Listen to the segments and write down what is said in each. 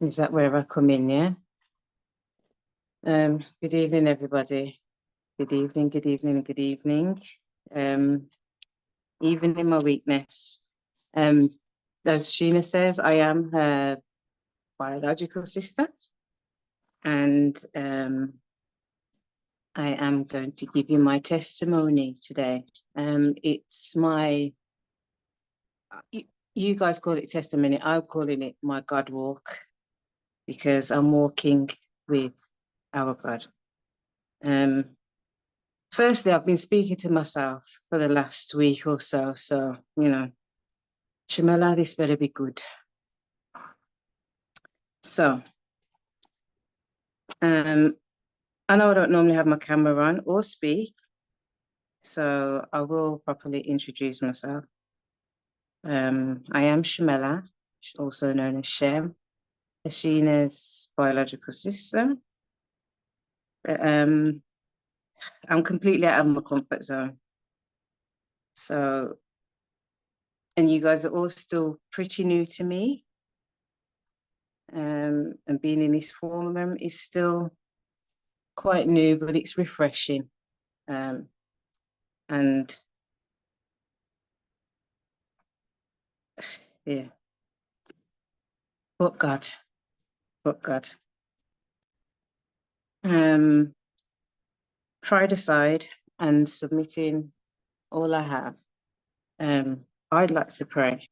Is that where I come in, yeah? Good evening, everybody. Good evening, good evening, good evening. Even in my weakness. Um, as Sheena says, I am her biological sister, and I am going to give you my testimony today. It's my, you guys call it testimony, I'm calling it my God walk, because I'm walking with our God. Firstly, I've been speaking to myself for the last week or so. So, Shemela, this better be good. So, I know I don't normally have my camera on or speak, so I will properly introduce myself. I am Shemela, also known as Shem, Ashina's biological sister. I'm completely out of my comfort zone. So, and you guys are all still pretty new to me. And being in this forum is still quite new, but it's refreshing. And yeah, but God, but God. Pride aside and submitting all I have, I'd like to pray,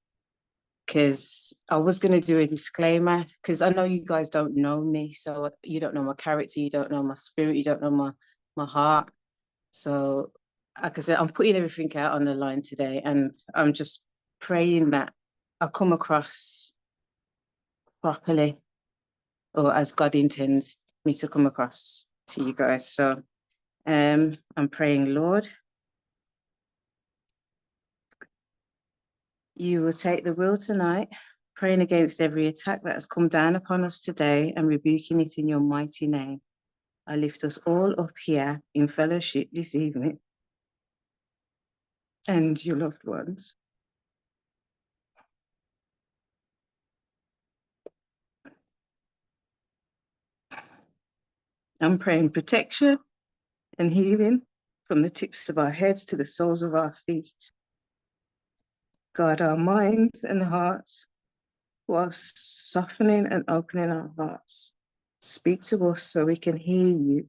because I was going to do a disclaimer, because I know you guys don't know me, so you don't know my character, you don't know my spirit, you don't know my heart. So, like I said, I'm putting everything out on the line today, and I'm just praying that I come across properly, or as God intends me to come across to you guys. So, I'm praying, Lord, you will take the wheel tonight, praying against every attack that has come down upon us today and rebuking it in your mighty name. I lift us all up here in fellowship this evening and your loved ones. I'm praying protection and healing from the tips of our heads to the soles of our feet. Guard our minds and hearts whilst softening and opening our hearts. Speak to us so we can hear you.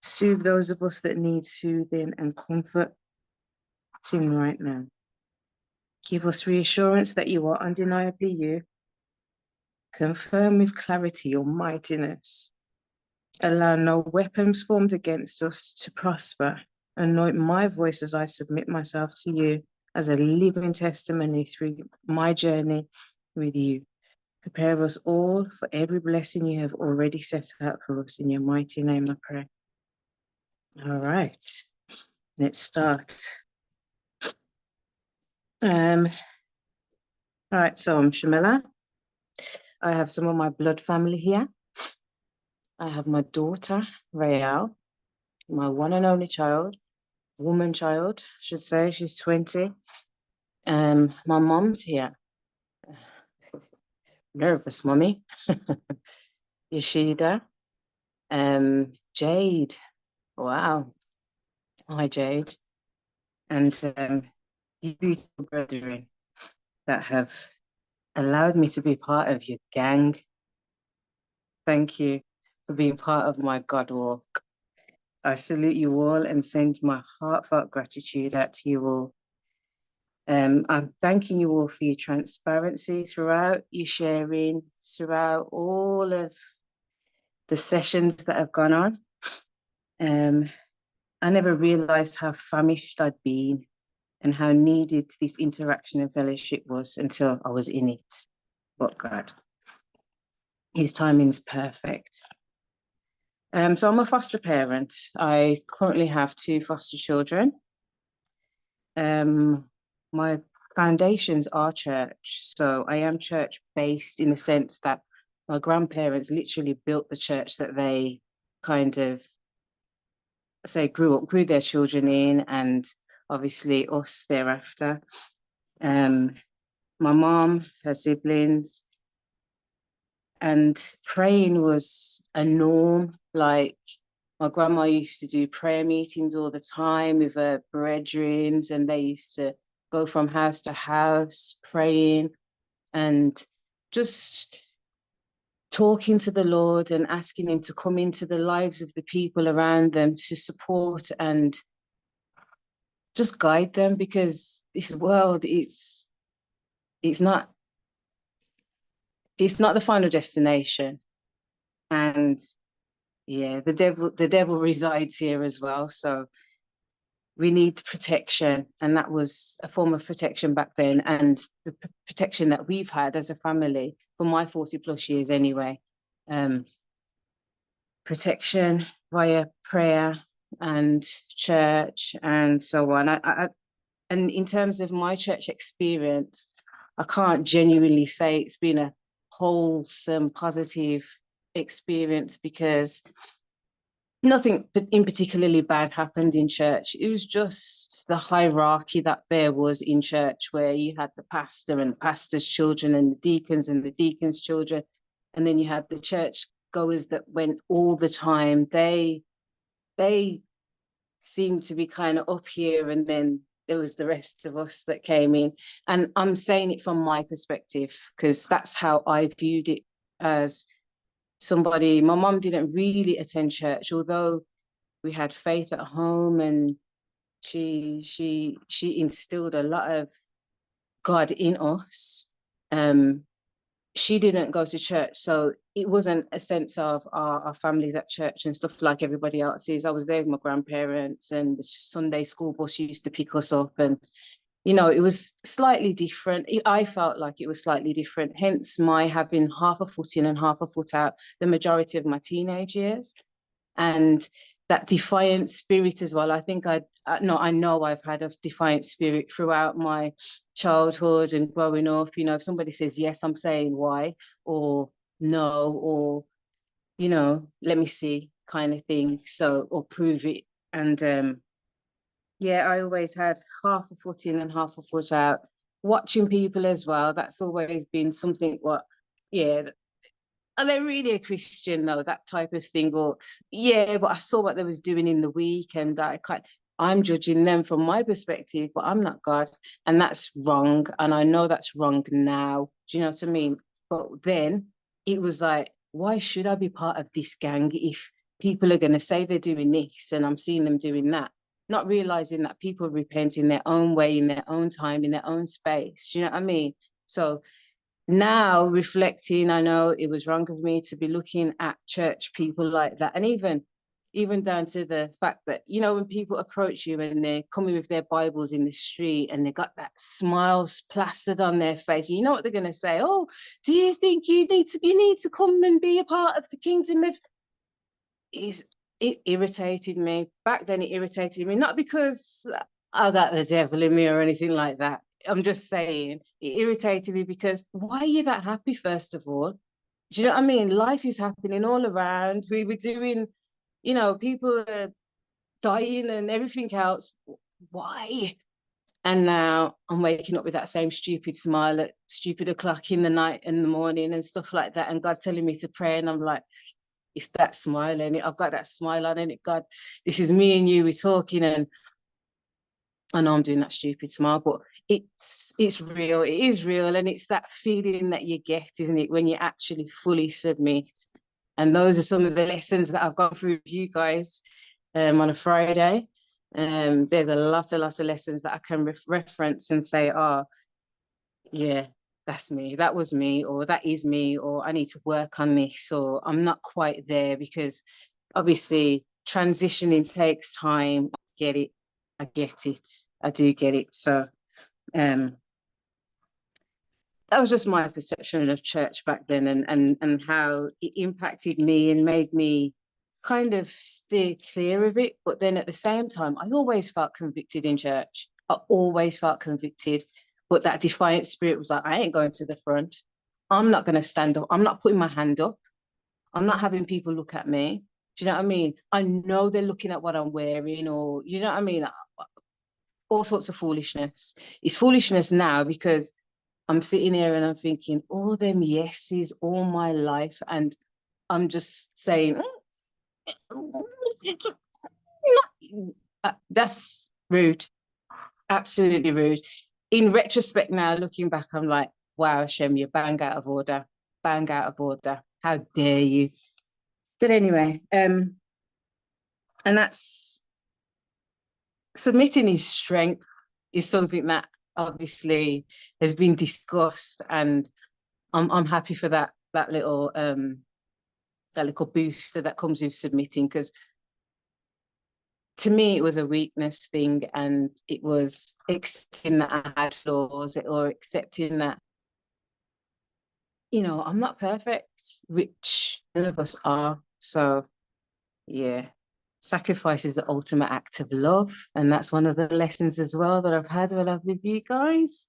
Soothe those of us that need soothing and comforting right now. Give us reassurance that you are undeniably you. Confirm with clarity your mightiness. Allow no weapons formed against us to prosper. Anoint my voice as I submit myself to you as a living testimony through my journey with you. Prepare us all for every blessing you have already set out for us. In your mighty name, I pray. All right, let's start. All right, so I'm Shemela. I have some of my blood family here. I have my daughter, Rael, my one and only child, woman child, I should say. She's 20. My mom's here. Nervous, mommy. Yashida. Jade. Wow. Hi, Jade. And you beautiful brethren that have allowed me to be part of your gang. Thank you for being part of my God walk. I salute you all and send my heartfelt gratitude out to you all. I'm thanking you all for your transparency throughout, your sharing, throughout all of the sessions that have gone on. I never realized how famished I'd been and how needed this interaction and fellowship was until I was in it. But God, his timing is perfect. So I'm a foster parent. I currently have 2 foster children. My foundations are church, so I am church based in the sense that my grandparents literally built the church that they kind of grew their children in, and obviously us thereafter. My mom, her siblings, And praying was a norm. Like my grandma used to do prayer meetings all the time with her brethren, and they used to go from house to house praying and just talking to the Lord and asking Him to come into the lives of the people around them to support and just guide them, because this world it's not it's not the final destination. And yeah, the devil resides here as well. So we need protection, and that was a form of protection back then, and the protection that we've had as a family for my 40 plus years anyway. Um, Protection via prayer and church and so on. And in terms of my church experience, I can't genuinely say it's been a wholesome, positive experience, because nothing in particularly bad happened in church. It was just the hierarchy that there was in church, where you had the pastor and the pastor's children and the deacons' children. And then you had the church goers that went all the time. They seemed to be kind of up here, and then there was the rest of us that came in. And I'm saying it from my perspective, because that's how I viewed it. As somebody, my mom didn't really attend church, although we had faith at home, and she instilled a lot of God in us. Um, she didn't go to church, so it wasn't a sense of our families at church and stuff like everybody else's. I was there with my grandparents, and the Sunday school bus used to pick us up, and it was slightly different. I felt like it was slightly different, hence my having half a foot in and half a foot out the majority of my teenage years. And that defiant spirit as well. I think I know I've had a defiant spirit throughout my childhood and growing up. If somebody says yes, I'm saying why, or no, or let me see, kind of thing. So, or prove it. And yeah, I always had half a foot in and half a foot out. Watching people as well, that's always been something what, yeah, are they really a Christian though? That type of thing, or yeah, but I saw what they was doing in the week, and I'm judging them from my perspective, but I'm not God, and that's wrong, and I know that's wrong now. Do you know what I mean? But then it was like, why should I be part of this gang if people are going to say they're doing this and I'm seeing them doing that? Not realizing that people repent in their own way, in their own time, in their own space. Do you know what I mean? So now reflecting, I know it was wrong of me to be looking at church people like that. And even down to the fact that, when people approach you and they're coming with their Bibles in the street and they got that smiles plastered on their face, you know what they're going to say? Oh, do you think you need to come and be a part of the kingdom of is it irritated me. Back then it irritated me, not because I got the devil in me or anything like that. I'm just saying it irritated me because why are you that happy, first of all? Do you know what I mean? Life is happening all around. We were doing, people are dying and everything else. Why? And now I'm waking up with that same stupid smile at stupid o'clock in the night and the morning and stuff like that. And God's telling me to pray. And I'm like, it's that smile and I've got that smile on it. God, this is me and you, we're talking, and I know I'm doing that stupid smile, but it's real. It is real, and it's that feeling that you get, isn't it, when you actually fully submit. And those are some of the lessons that I've gone through with you guys on a Friday. There's a lot of lessons that I can reference and say, oh, yeah, that's me, that was me, or that is me, or I need to work on this, or I'm not quite there, because obviously transitioning takes time. I get it. I get it. I do get it. So um that was just my perception of church back then, and how it impacted me and made me kind of steer clear of it. But then at the same time, I always felt convicted in church. I always felt convicted. But that defiant spirit was like, I ain't going to the front. I'm not going to stand up. I'm not putting my hand up. I'm not having people look at me. Do you know what I mean? I know they're looking at what I'm wearing, or you know what I mean? All sorts of foolishness. It's foolishness now because I'm sitting here and I'm thinking all them yeses all my life, and I'm just saying, that's rude, absolutely rude. In retrospect now, looking back, I'm like, wow, Shem, you bang out of order, bang out of order. How dare you? But anyway, and that's submitting his strength is something that obviously has been discussed, and I'm happy for that little booster that comes with submitting, because to me it was a weakness thing, and it was accepting that I had flaws, or accepting that, I'm not perfect, which none of us are. So yeah, sacrifice is the ultimate act of love, and that's one of the lessons as well that I've had when I've with you guys.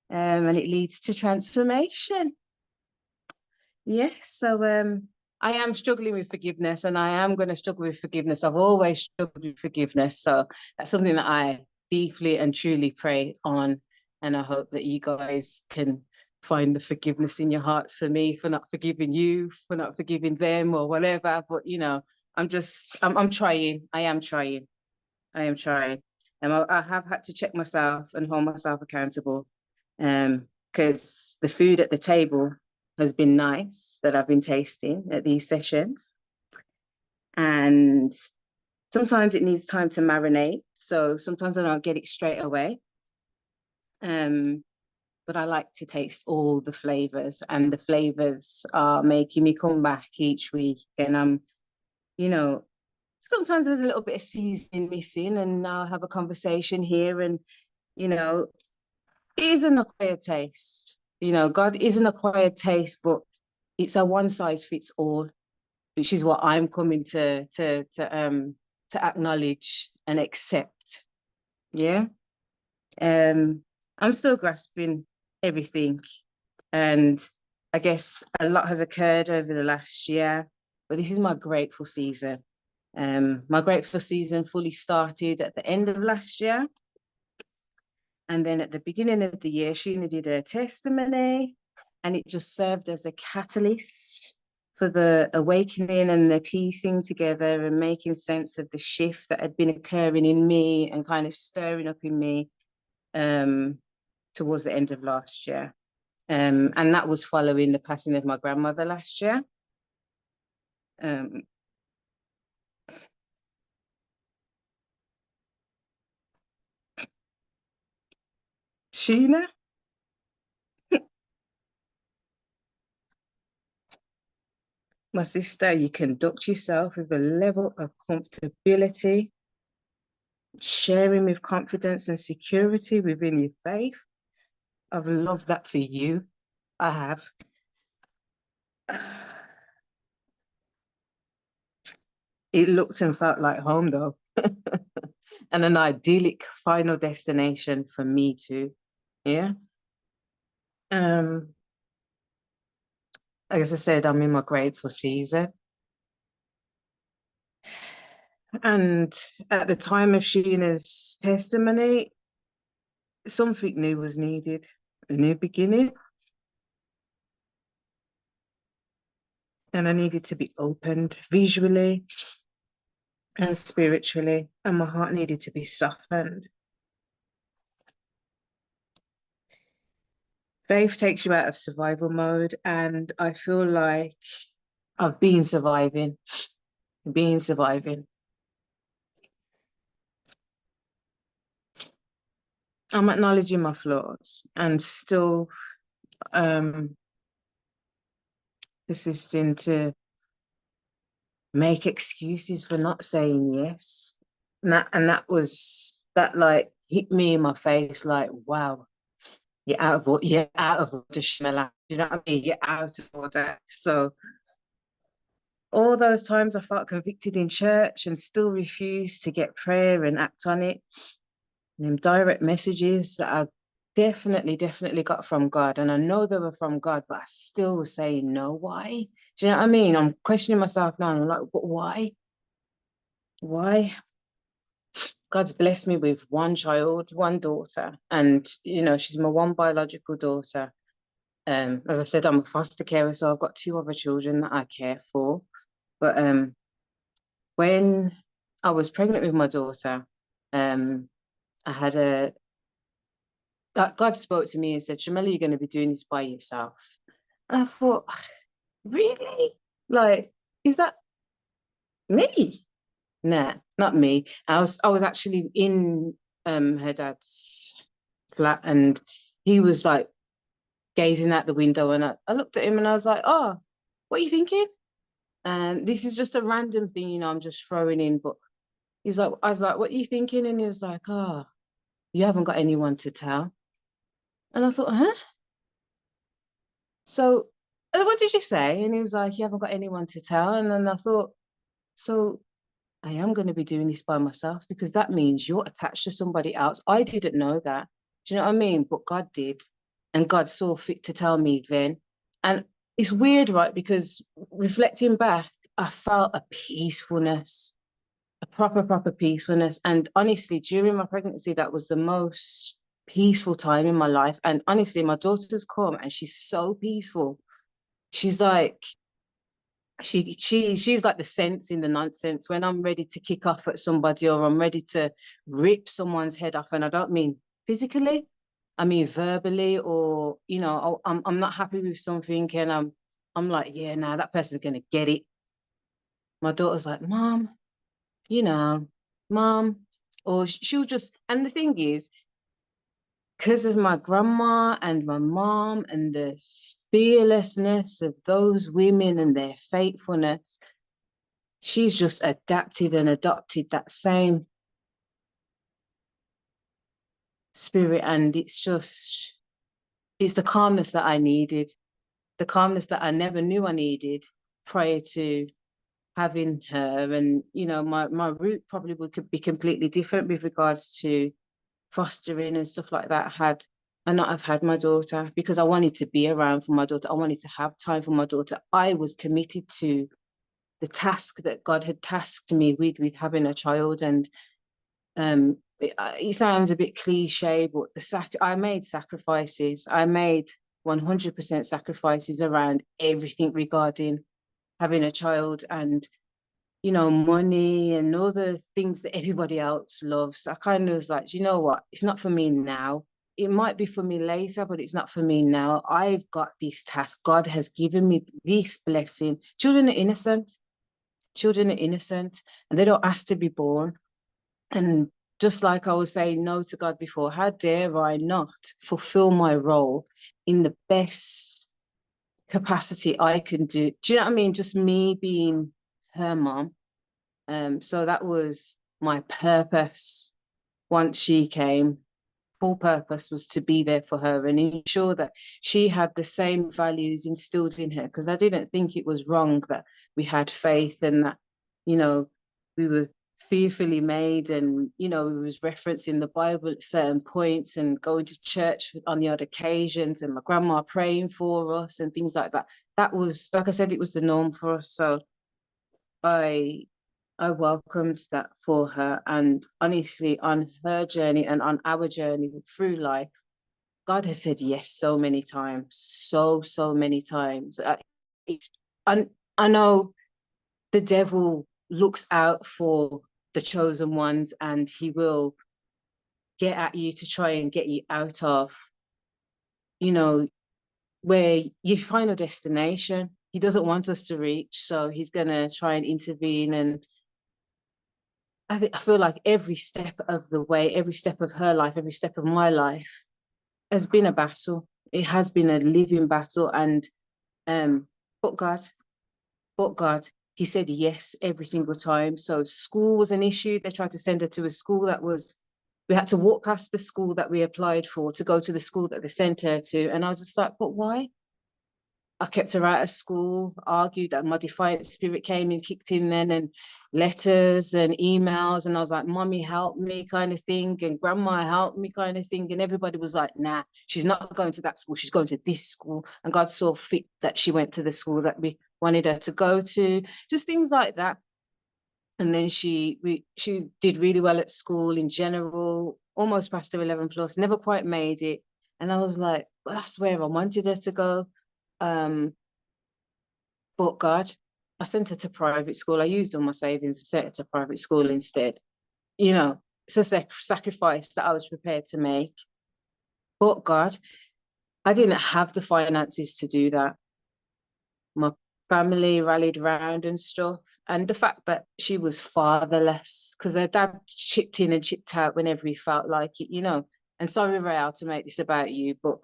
And it leads to transformation. Yeah, so I am struggling with forgiveness, and I am going to struggle with forgiveness. I've always struggled with forgiveness, so that's something that I deeply and truly pray on, and I hope that you guys can find the forgiveness in your hearts for me for not forgiving you, for not forgiving them, or whatever. But I'm trying. I am trying. I am trying. And I have had to check myself and hold myself accountable. Because the food at the table has been nice that I've been tasting at these sessions. And sometimes it needs time to marinate. So sometimes I don't get it straight away. But I like to taste all the flavors, and the flavors are making me come back each week. And you know, sometimes there's a little bit of seasoning missing, and I'll have a conversation here, and you know, it is an acquired taste. God is an acquired taste, but it's a one size fits all, which is what I'm coming to acknowledge and accept. Yeah. Um, I'm still grasping everything, and I guess a lot has occurred over the last year, but this is my grateful season. My grateful season fully started at the end of last year. And then at the beginning of the year, Sheena did her testimony, and it just served as a catalyst for the awakening and the piecing together and making sense of the shift that had been occurring in me and kind of stirring up in me towards the end of last year. And that was following the passing of my grandmother last year. Um, Sheena, my sister, you conduct yourself with a level of comfortability, sharing with confidence and security within your faith. I've loved that for you. I have. It looked and felt like home though, and an idyllic final destination for me too. Yeah. Um, as I said, I'm in my grateful season. And at the time of Sheena's testimony, something new was needed, a new beginning. And I needed to be opened visually and spiritually, and my heart needed to be softened. Faith takes you out of survival mode, and I feel like I've been surviving. I'm acknowledging my flaws and still um, persisting to make excuses for not saying yes. And that like hit me in my face like, wow, you're out of order, Shemela. You know what I mean? You're out of order. So all those times I felt convicted in church and still refused to get prayer and act on it. Them direct messages that I definitely got from God. And I know they were from God, but I still was saying no. Why? Do you know what I mean? I'm questioning myself now. And I'm like, but why? Why? God's blessed me with one child, one daughter, and she's my one biological daughter. As I said, I'm a foster carer, so I've got two other children that I care for. But when I was pregnant with my daughter, um, I had God spoke to me and said, Shemela, you're going to be doing this by yourself. And I thought, really? Like, is that me? Nah, not me. I was actually in her dad's flat, and he was like gazing out the window, and I looked at him and I was like, oh, what are you thinking? And this is just a random thing, I'm just throwing in. But I was like, what are you thinking? And he was like, oh, you haven't got anyone to tell. And I thought, huh? So what did you say? And he was like, you haven't got anyone to tell. And then I thought, so I am going to be doing this by myself, because that means you're attached to somebody else. I didn't know that. Do you know what I mean? But God did. And God saw fit to tell me then. And it's weird, right? Because reflecting back, I felt a peacefulness, a proper peacefulness. And honestly, during my pregnancy, that was the most peaceful time in my life. And honestly, my daughter's come and she's so peaceful. She's like, she's like the sense in the nonsense. When I'm ready to kick off at somebody, or I'm ready to rip someone's head off, and I don't mean physically, I mean verbally, or I'm not happy with something, and I'm like, yeah, nah, that person's gonna get it. My daughter's like, Mom, you know, Mom, or she'll just. And the thing is, because of my grandma and my mom and the fearlessness of those women and their faithfulness, she's just adapted and adopted that same spirit. And it's the calmness that I needed, the calmness that I never knew I needed prior to having her. And my route probably could be completely different with regards to fostering and stuff like that, had I not have had my daughter, because I wanted to be around for my daughter. I wanted to have time for my daughter. I was committed to the task that God had tasked me with having a child. And it sounds a bit cliche, but I made sacrifices. I made 100% sacrifices around everything regarding having a child, and money and all the things that everybody else loves. I kind of was like, you know what? It's not for me now. It might be for me later, but it's not for me now. I've got this task. God has given me this blessing. Children are innocent. Children are innocent, and they don't ask to be born. And just like I was saying no to God before, how dare I not fulfill my role in the best capacity I can do? Do you know what I mean? Just me being her mom. So that was my purpose once she came. Full purpose was to be there for her and ensure that she had the same values instilled in her, because I didn't think it was wrong that we had faith, and that you know we were fearfully made, and we was referencing the Bible at certain points and going to church on the odd occasions, and my grandma praying for us and things like that. That was, like I said, it was the norm for us. So I I welcomed that for her. And honestly, on her journey and on our journey through life, God has said yes so many times, so many times. And I know the devil looks out for the chosen ones, and he will get at you to try and get you out of, you know, where your final destination. He doesn't want us to reach, so he's gonna try and intervene. And I feel like every step of the way, every step of her life, every step of my life has been a battle. It has been a living battle. And um, but God, but God, He said yes every single time. So school was an issue. They tried to send her to a school that was, we had to walk past the school that we applied for to go to the school that they sent her to. And I was just like, but why? I kept her out of school, argued that my defiant spirit came and kicked in then, and letters and emails. And I was like, Mommy, help me, kind of thing. And Grandma, help me, kind of thing. And everybody was like, nah, she's not going to that school. She's going to this school. And God saw fit that she went to the school that we wanted her to go to. Just things like that. And then she did really well at school in general, almost passed her 11 plus, never quite made it. And I was like, well, that's where I wanted her to go. Um, but God, I sent her to private school. I used all my savings and sent her to private school instead. You know, it's a sacrifice that I was prepared to make. But God, I didn't have the finances to do that. My family rallied around and stuff. And the fact that she was fatherless, because her dad chipped in and chipped out whenever he felt like it, you know. And sorry, Rael, to make this about you, but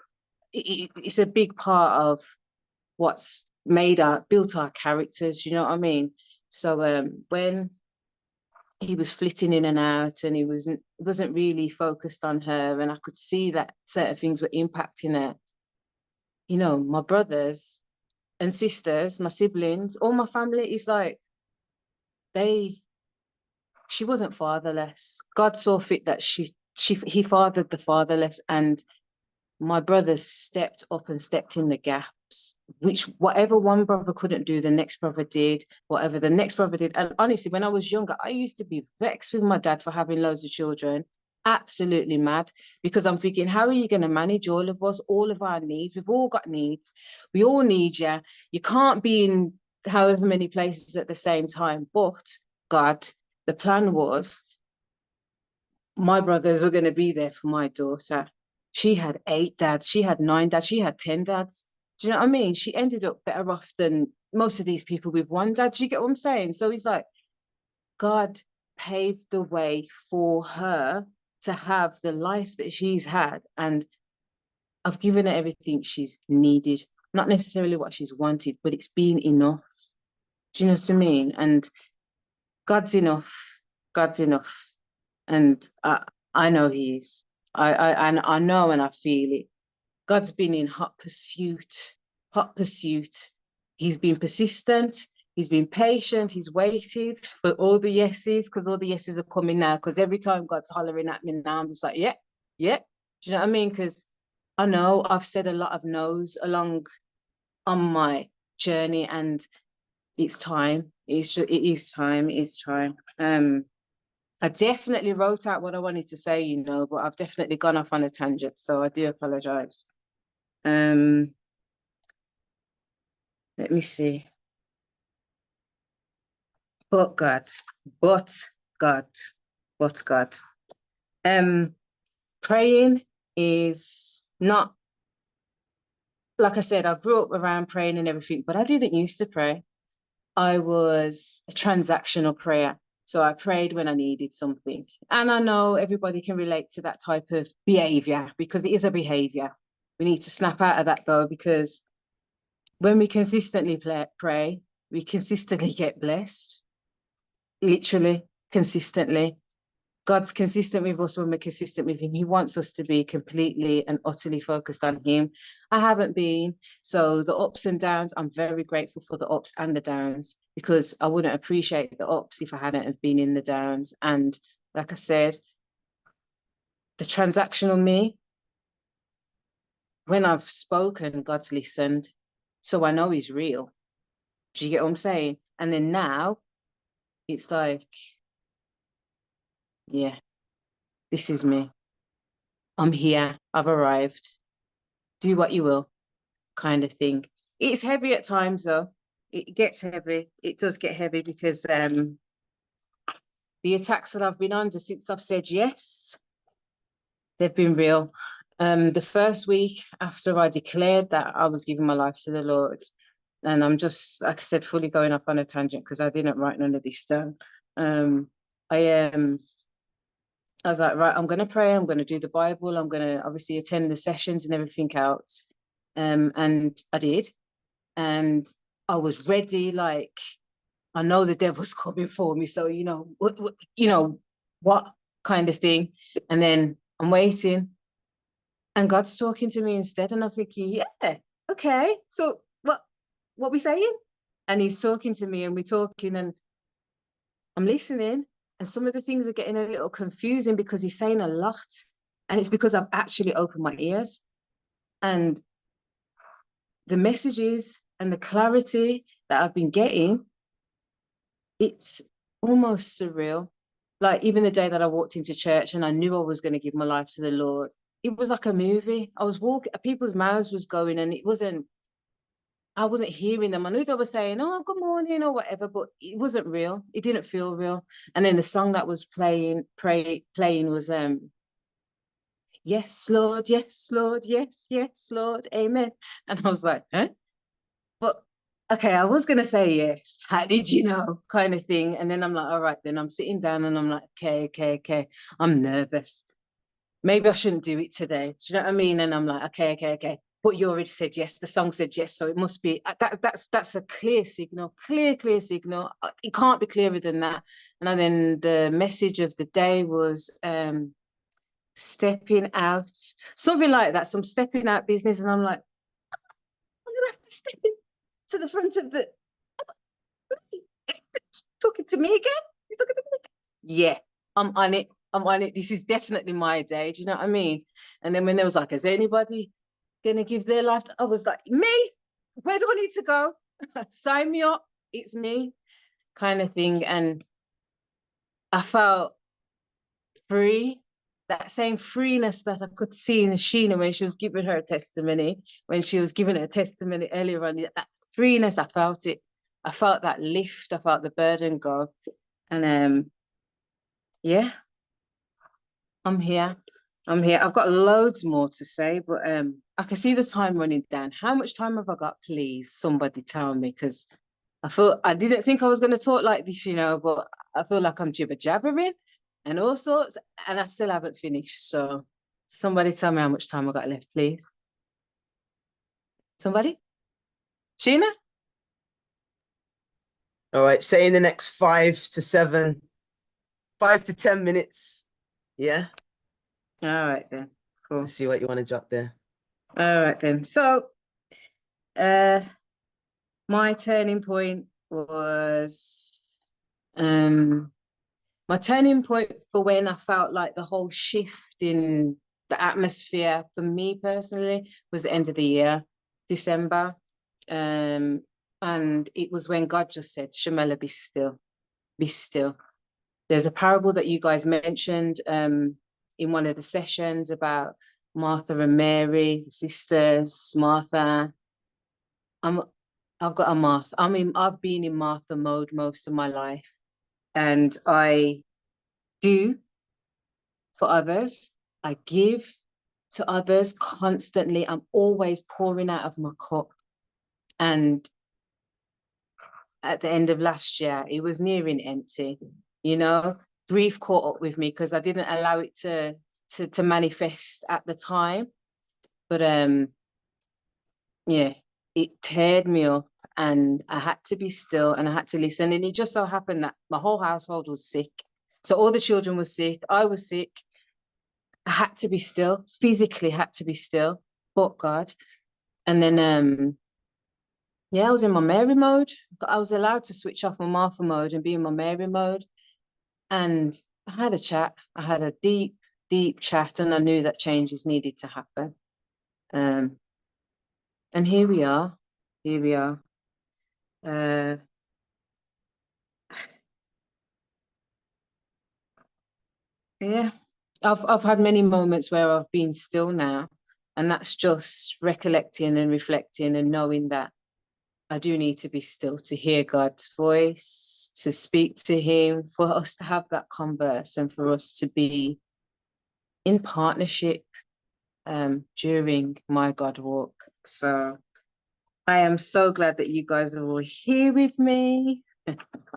it's a big part of what's built our characters, you know what I mean? So when he was flitting in and out and he wasn't really focused on her, and I could see that certain things were impacting her, you know, my brothers and sisters, my siblings, all my family is like they she wasn't fatherless. God saw fit that he fathered the fatherless, and my brothers stepped up and stepped in the gaps, which whatever one brother couldn't do, the next brother did, whatever the next brother did. And honestly, when I was younger, I used to be vexed with my dad for having loads of children, absolutely mad, because I'm thinking, how are you going to manage all of us, all of our needs? We've all got needs. We all need you. You can't be in however many places at the same time. But God, the plan was my brothers were going to be there for my daughter. She had 8 dads. She had 9 dads. She had 10 dads. Do you know what I mean? She ended up better off than most of these people with one dad. Do you get what I'm saying? So he's like, God paved the way for her to have the life that she's had. And I've given her everything she's needed. Not necessarily what she's wanted, but it's been enough. Do you know what I mean? And God's enough. God's enough. And I know he is. I know and I feel it. God's been in hot pursuit, hot pursuit. He's been persistent. He's been patient. He's waited for all the yeses, because all the yeses are coming now. Because every time God's hollering at me now, I'm just like, yeah, yeah. Do you know what I mean? Because I know I've said a lot of no's along on my journey, and it's time. It is time. It is time. I definitely wrote out what I wanted to say, you know, but I've definitely gone off on a tangent, so I do apologize. Um, let me see. But God, but God, but God. Um, Praying is not, like I said, I grew up around praying and everything, but I didn't used to pray. I was a transactional prayer. So I prayed when I needed something. And I know everybody can relate to that type of behavior, because it is a behavior. We need to snap out of that though, because when we consistently pray, we consistently get blessed, literally, consistently. God's consistent with us when we're consistent with Him. He wants us to be completely and utterly focused on Him. I haven't been. So the ups and downs, I'm very grateful for the ups and the downs, because I wouldn't appreciate the ups if I hadn't have been in the downs. And like I said, the transactional me, when I've spoken, God's listened. So I know He's real. Do you get what I'm saying? And then now it's like, yeah, this is me. I'm here. I've arrived. Do what you will, kind of thing. It's heavy at times though. It gets heavy. It does get heavy, because the attacks that I've been under since I've said yes, they've been real. The first week after I declared that I was giving my life to the Lord, and I'm just, like I said, fully going off on a tangent because I didn't write none of this down. I I was like, right, I'm gonna pray, I'm gonna do the Bible, I'm gonna obviously attend the sessions and everything else. And I did. And I was ready, like I know the devil's coming for me. So, what kind of thing. And then I'm waiting, and God's talking to me instead. And I'm thinking, yeah, okay. So what we saying? And he's talking to me, and we're talking, and I'm listening. And some of the things are getting a little confusing because he's saying a lot. And it's because I've actually opened my ears. And the messages and the clarity that I've been getting, it's almost surreal. Like even the day that I walked into church and I knew I was going to give my life to the Lord, it was like a movie. I was walking, people's mouths was going, and I wasn't hearing them. I knew they were saying, "Oh, good morning" or whatever, but it wasn't real. It didn't feel real. And then the song that was playing was "Yes, Lord, yes, Lord, yes, yes, Lord, Amen." And I was like, "Huh?" But okay, I was gonna say yes. How did you know? Kind of thing. And then I'm like, all right, then I'm sitting down and I'm like, okay, okay, okay. I'm nervous. Maybe I shouldn't do it today. Do you know what I mean? And I'm like, okay, okay, okay. But you already said yes. The song said yes, so it must be that's a clear signal, clear signal. It can't be clearer than that. And then the message of the day was stepping out, something like that, some stepping out business. And I'm like, I'm gonna have to step in to the front of the talking to me again. He's talking to me again. Yeah, I'm on it. I'm on it. This is definitely my day. Do you know what I mean? And then when there was like, is anybody gonna give their life I was like, me? Where do I need to go? Sign me up. It's me, kind of thing. And I felt free. That same freeness that I could see in Sheena when she was giving her testimony, when she was giving her testimony earlier on, that freeness, I felt it. I felt that lift. I felt the burden go. And yeah, I'm here. I'm here. I've got loads more to say, but I can see the time running down. How much time have I got, please? Somebody tell me, because I didn't think I was going to talk like this, but I feel like I'm jibber jabbering and all sorts, and I still haven't finished. So somebody tell me how much time I got left, please. Somebody? Sheena? All right, say in the next 5 to 10 minutes. Yeah. All right then. Cool. Let's see what you want to drop there. All right then. So, uh, my turning point was my turning point for when I felt like the whole shift in the atmosphere for me personally was the end of the year, December. And it was when God just said, Shemela, be still, be still. There's a parable that you guys mentioned in one of the sessions about Martha and Mary, sisters, Martha. I'm I've got a Martha. I've been in Martha mode most of my life. And I do for others. I give to others constantly. I'm always pouring out of my cup. And at the end of last year, it was nearing empty. You know, grief caught up with me because I didn't allow it to manifest at the time. But yeah, it teared me up and I had to be still and I had to listen. And it just so happened that my whole household was sick. So all the children were sick. I was sick. I had to be still, physically had to be still, but God. And then yeah, I was in my Mary mode. I was allowed to switch off my Martha mode and be in my Mary mode. And I had a chat. I had a deep chat, and I knew that changes needed to happen. Um, and here we are. Here we are. Uh, yeah, I've had many moments where I've been still now, and that's just recollecting and reflecting and knowing that I do need to be still to hear God's voice, to speak to Him, for us to have that converse, and for us to be in partnership during my God walk. So I am so glad that you guys are all here with me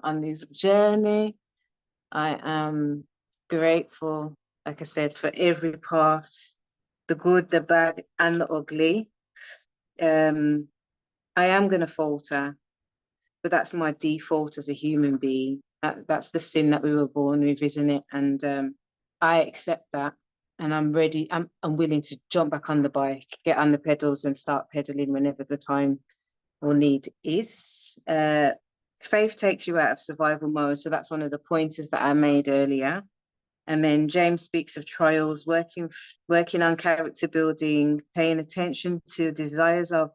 on this journey. I am grateful, like I said, for every part, the good, the bad, and the ugly. Um, I am going to falter, but that's my default as a human being. That's the sin that we were born with, isn't it? And I accept that, and I'm ready. I'm willing to jump back on the bike, get on the pedals, and start pedaling whenever the time or need is. Faith takes you out of survival mode, so that's one of the pointers that I made earlier. And then James speaks of trials, working on character building, paying attention to desires of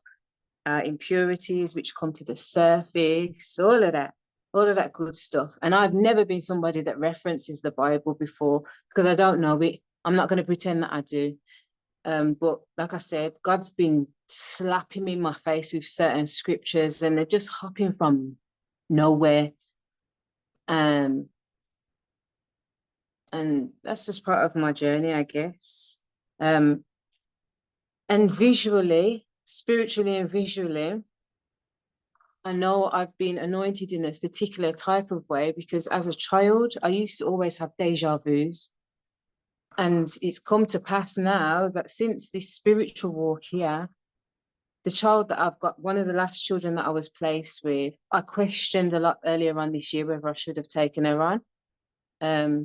impurities which come to the surface, all of that. all of that good stuff. And I've never been somebody that references the Bible before because I don't know it. I'm not going to pretend that I do. But like I said, God's been slapping me in my face with certain scriptures and they're just hopping from nowhere. Um, and that's just part of my journey, I guess. Um, and visually, spiritually and visually, I know I've been anointed in this particular type of way because as a child, I used to always have deja vus. And it's come to pass now that since this spiritual walk here, the child that I've got, one of the last children that I was placed with, I questioned a lot earlier on this year whether I should have taken her on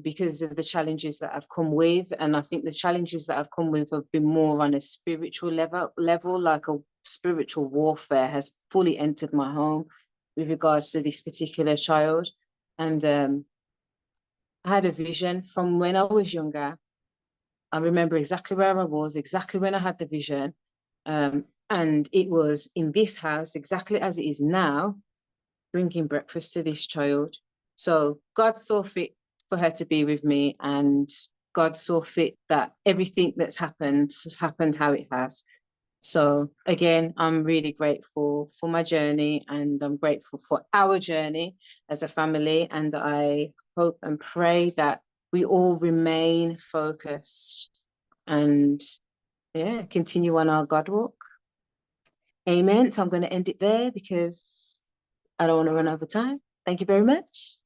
because of the challenges that have come with. And I think the challenges that have come with have been more on a spiritual level, like a spiritual warfare has fully entered my home with regards to this particular child. And I had a vision from when I was younger. I remember exactly where I was, exactly when I had the vision. And it was in this house, exactly as it is now, bringing breakfast to this child. So God saw fit for her to be with me, and God saw fit that everything that's happened has happened how it has. So again, I'm really grateful for my journey and I'm grateful for our journey as a family. And I hope and pray that we all remain focused and yeah, continue on our God walk. Amen. So I'm going to end it there because I don't want to run over time. Thank you very much.